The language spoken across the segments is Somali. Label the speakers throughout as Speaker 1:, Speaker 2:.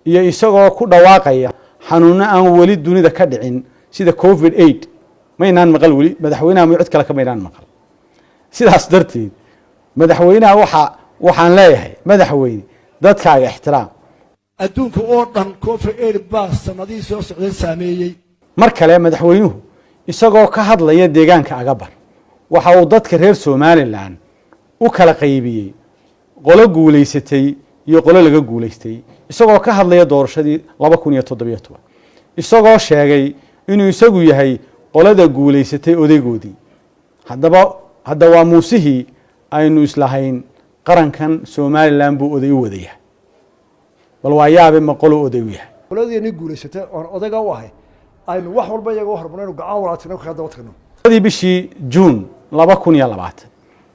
Speaker 1: iyo isagoo ku dhawaaqaya xanuuno aan weli dunida ka dhicin sida COVID-8 maynaan maqal weli madaxweynaha iyo cid kale ka maynaan maqal sidaas darteed madaxweynaha waxaan leeyahay madaxweyne dadkaaga ixtiraam
Speaker 2: adduunka oo dhan COVID-8 baa sanadii soo socday saameeyay
Speaker 1: mar kale madaxweynuhu isagoo ka hadlaya deegaanka Agabar waxa uu dadka reer Somaliland u kala qaybiyay qolo guuleysatay iyo qolo laga guuleystay isagoo ka hadlaya doorashadii 2017 isagoo sheegay inuu isagu yahay qolada guuleysatay odaygoodii hadda waa muusihii aynu islahayn qarankan Somaliland buu oday u wadaya bal waa yaabe ma qolo oday u yahay
Speaker 2: qoladii guuleysatay oo odayga u ahay aynu wax walba iyaga hormarayno gacan walaatino ka daba tagno
Speaker 1: bishii June 2020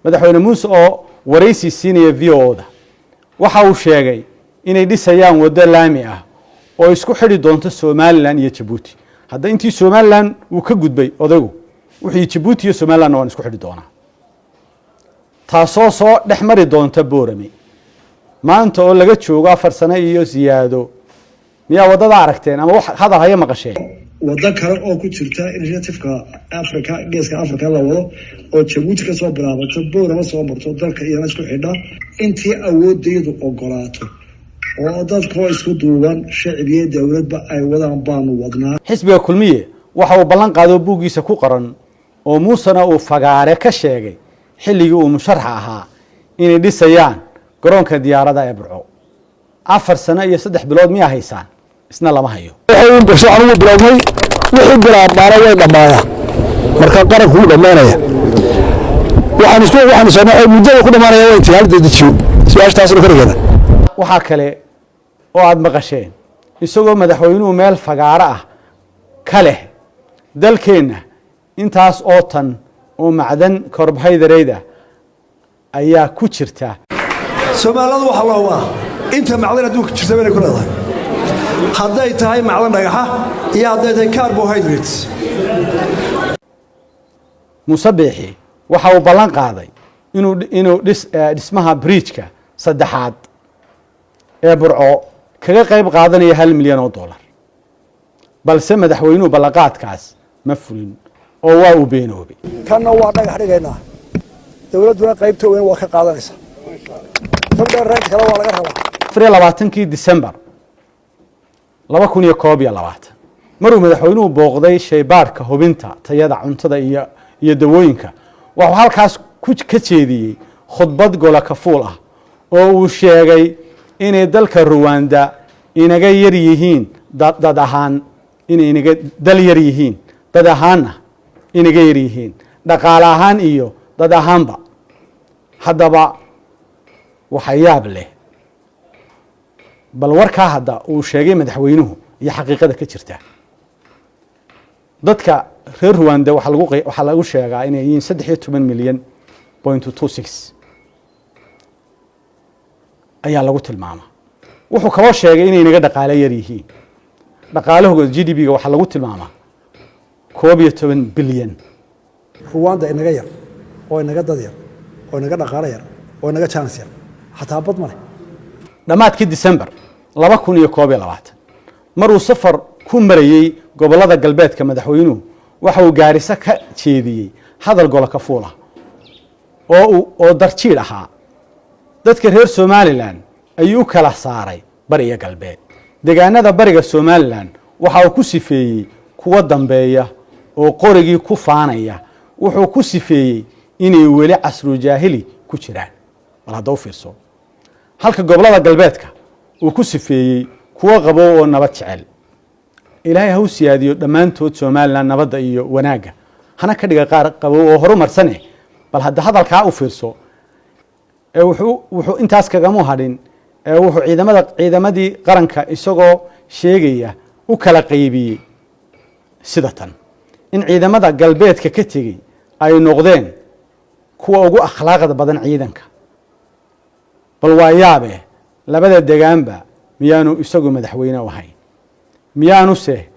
Speaker 1: madaxweyne Muuse oo wareysi siinaya VO-da waxa uu sheegay inay dhisayaan wado laami ah oo isku xidhi doonto Somaliland iyo Djibouti hadda intii Somaliland uu ka gudbay odaygu wixii Djibouti iyo Somaliland oo isku xidhi doona taasoo soo dhexmari doonta Boorame maanta oo laga joogo 4 sano iyo siyaado miyaa wadada aragteen ama wax hadal haya maqasheen
Speaker 3: wada kale oo ku jirta initiative-ka Afrika geeska Afrika la wado oo Djibouti ka soo bilaabato Boorama soo marto dalka Iran isku xidha intii awoodeedu ogolaato oo dadku isku duuban shacbiga dawladba ay wadaan baanu wadnaa
Speaker 1: xisbiga kulmiye waxa uu ballan qaado buugiisa ku qoran oo Muusana uu fagaare ka sheegay xilligii uu musharax ahaa inay dhisayaan garoonka diyaarada ee Burco 4 sano iyo 3 bilood miyaa haysaan isna lama hayo
Speaker 4: waxay bashaacadu bilaabmay wixii bilaabmay way dhamaayeen marka qaranku uu dhamaanaya waxaan soo muddo ku dhamaanaya way tiyaal dedejiyo su'aashtaas oo kale
Speaker 1: waxa kale oo aad maqasheen isagoo madaxweynuhu meel fagaara ah kale dalkeena intaas oo tan oo macdan karbohaydrayda ayaa ku jirta
Speaker 2: Soomaalidu waxa loo waa inta macdan adduunka jirta bay ku leedahay hadday tahay macdan dhagaxa iyo hadday tahay carbohydrates
Speaker 1: Musabbixi waxa uu ballan qaaday inuu dhismaha bridge-ka saddexaad ee Burco kaga qayb qaadanaya $1 milyan balse madaxweynuhu balaqaadkaas ma fulin oo waa uu beenoobay
Speaker 2: kana waa dhagax dhigaynaa dawladuna qaybta weyn waa ka qaadanaysa sababta raad kale waa laga rabaa
Speaker 1: 24 December 2021 maruu madaxweynuhu booqday shaybaarka hubinta tayada cuntada iyo dawooyinka waxa halkaas ka jeediyay khudbad gola ka fuul ah oo uu sheegay inay dalka Rwanda inaga yar yihiin dad ahaan inaga dal yar yihiin dad ahaana inaga yar yihiin dhaqaale ahaan iyo dad ahaanba haddaba waxa yaab leh bal warka hadda uu sheegay madaxweynuhu iyo xaqiiqada ka jirta dadka reer Rwanda waxa lagu sheegaa inay yihiin 13 milyan 0.26 ayaa lagu tilmaamaa wuxuu kaloo sheegay inay naga dhaqaale yar yihiin dhaqaalahooda GDP-ga waxa lagu tilmaamaa 12 bilyan
Speaker 2: Rwanda inaga yar oo inaga dad yar oo inaga dhaqaale yar oo inaga chance yar hataa bad male
Speaker 1: dhamaadkii December 2021 maruu safar ku marayay gobolada galbeedka madaxweynuhu waxa uu gaarisa ka jeediyay hadal gola ka fuula oo darjiid ahaa dadka reer Somaliland ayuu kala saaray bariga galbeed deegaanada bariga Somaliland waxa uu ku sifeeyay kuwa dambeeya oo qorigii ku faanaya wuxuu ku sifeeyay inay weli casru jaahili ku jiraan wala hadda u fiirso halka gobolada galbeedka uu ku sifeeyay kuwa qabo oo nabad jecel ilaahay ha u siyaadiyo dhamaantood Somaliland nabadda iyo wanaaga hana ka dhiga qaar qabo oo horumarsan bal hadda hadalka u fiirso wuxuu intaas kaga muhadin wuxuu ciidamadii qaranka isagoo sheegaya u kala qaybiyay sidatan in ciidamada galbeedka ka tagay ay noqdeen kuwa ugu akhlaaqda badan ciidanka bal waa yaabe labada deegaanba miyaanu isagu madaxweyne u ahayn miyaanu se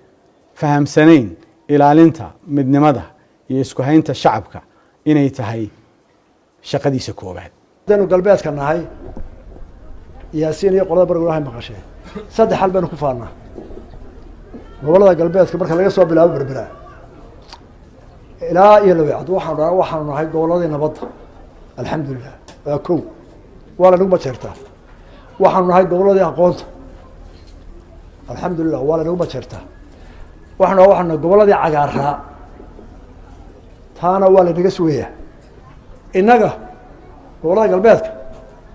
Speaker 1: fahamsanayn ilaalinta midnimada iyo isku haynta shacabka inay tahay shaqadiisa koobaad
Speaker 2: danu galbeedka nahay yaasiin iyo qolada barnaamijka maqasheen saddex xal baynu ku faannaa gobollada galbeedka marka laga soo bilaabo berbera ilaa iyo laweecad waxaanu nahay gobolladii nabadda alxamdulilah waa kow waa lanagu majeertaa waxaanu nahay gobolladii aqoonta alxamdulilah waa lanagu majeertaa waxaanu nahay gobolladii cagaaraa taana waa lanaga sugayaa innaga gobollada galbeedka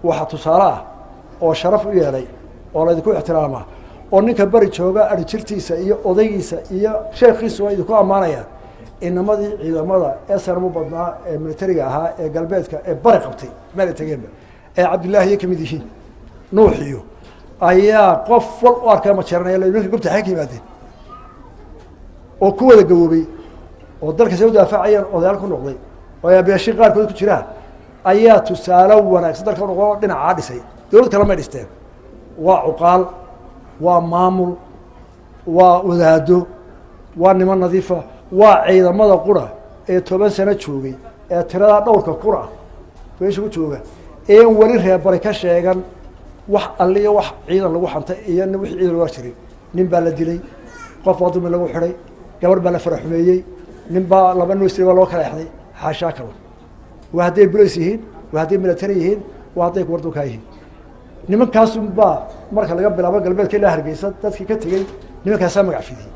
Speaker 2: waxaa tusaale ah oo sharaf u yeelay oo laydinku ixtiraamaa oo ninka beri jooga adhijirtiisa iyo odaygiisa iyo sheekhiisu waa idinku ammaanayaan inamadii ciidamada ee sanamu badnaa ee militariga ahaa ee galbeedka ee bari qabtay meelay tageenba ee cabdillaahiyo ka mid yihiin nuuxiyo ayaa qof wal u arkay majeeranaya nimanka gobta xay ka yimaadeen oo ku wada gawoobay oo dalka say u daafacayeen odayaal ku noqday oo abeeshin qaarkood ku jiraan ayaa tusaale wanaagsan dalka noqo dhinacaa dhisay dowlad kale may dhisteen waa cuqaal waa maamul waa wadaado waa niman nadiifa waa ciidamada qura ee 10 sano joogay ee tirada dhowrka qura meesha ku jooga ee wali reebari ka sheegan wax alliyo wax ciidan lagu xantay iyo wixii ciidan lagu jiray nin baa la dilay qof waddo lagu xiray gabar baa la faraxumeeyay nin baa laba nuusri loo kala xaday xaashaa kale waa haday booliis yihiin waa haday military yihiin waa haday ku wardu ka yihiin nimankaas baa marka laga bilaabo galbeedka ilaa Hargeysa dadkii ka tagay nimankaas magac fidiyay